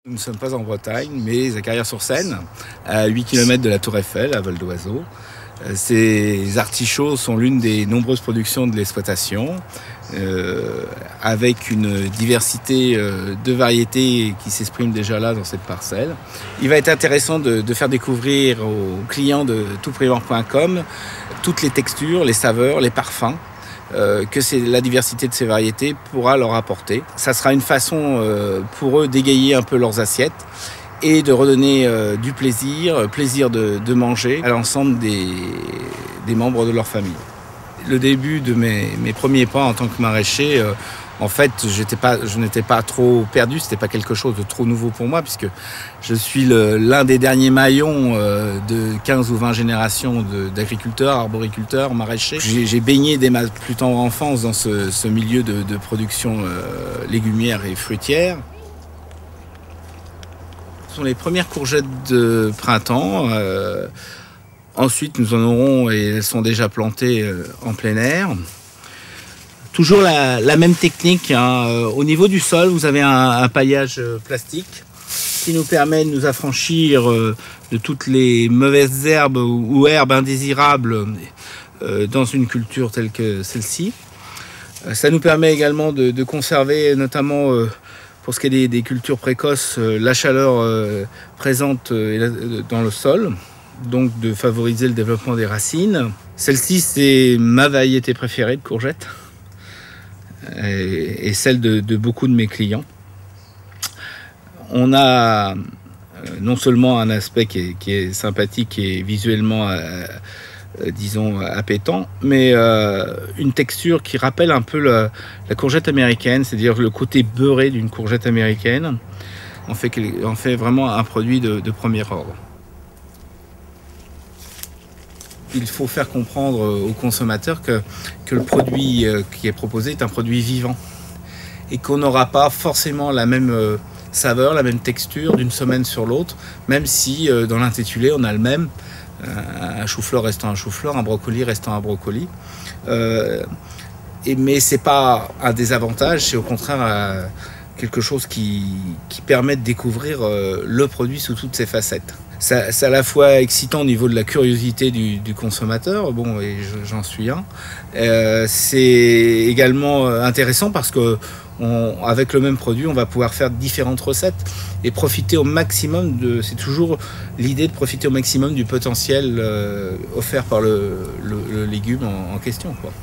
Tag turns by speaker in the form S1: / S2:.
S1: Nous ne sommes pas en Bretagne, mais à Carrière-sur-Seine, à 8 km de la Tour Eiffel, à vol d'oiseau. Ces artichauts sont l'une des nombreuses productions de l'exploitation, avec une diversité de variétés qui s'exprime déjà là dans cette parcelle. Il va être intéressant de faire découvrir aux clients de toutprivent.com toutes les textures, les saveurs, les parfums que la diversité de ces variétés pourra leur apporter. Ça sera une façon pour eux d'égayer un peu leurs assiettes et de redonner du plaisir de manger à l'ensemble des membres de leur famille. Le début de mes premiers pas en tant que maraîcher, en fait, je n'étais pas trop perdu, c'était pas quelque chose de trop nouveau pour moi, puisque je suis l'un des derniers maillons de 15 ou 20 générations d'agriculteurs, arboriculteurs, maraîchers. J'ai baigné dès ma plus tendre enfance dans ce milieu de production légumière et fruitière. Ce sont les premières courgettes de printemps. Ensuite, nous en aurons, et elles sont déjà plantées en plein air. Toujours la même technique, hein. Au niveau du sol, vous avez un paillage plastique qui nous permet de nous affranchir de toutes les mauvaises herbes ou herbes indésirables dans une culture telle que celle-ci. Ça nous permet également de conserver, notamment pour ce qui est des cultures précoces, la chaleur présente dans le sol, donc de favoriser le développement des racines. Celle-ci, c'est ma variété préférée de courgettes et celle de beaucoup de mes clients. On a non seulement un aspect qui est sympathique et visuellement, disons, appétant, mais une texture qui rappelle un peu la courgette américaine, c'est-à-dire le côté beurré d'une courgette américaine. On fait vraiment un produit de premier ordre. Il faut faire comprendre aux consommateurs que le produit qui est proposé est un produit vivant et qu'on n'aura pas forcément la même saveur, la même texture d'une semaine sur l'autre, même si dans l'intitulé on a le même, un chou-fleur restant un chou-fleur, un brocoli restant un brocoli. Mais c'est pas un désavantage, c'est au contraire quelque chose qui permet de découvrir le produit sous toutes ses facettes. C'est à la fois excitant au niveau de la curiosité du consommateur, bon, et j'en suis un. C'est également intéressant parce que avec le même produit, on va pouvoir faire différentes recettes et profiter au maximum c'est toujours l'idée de profiter au maximum du potentiel offert par le légume en question, quoi.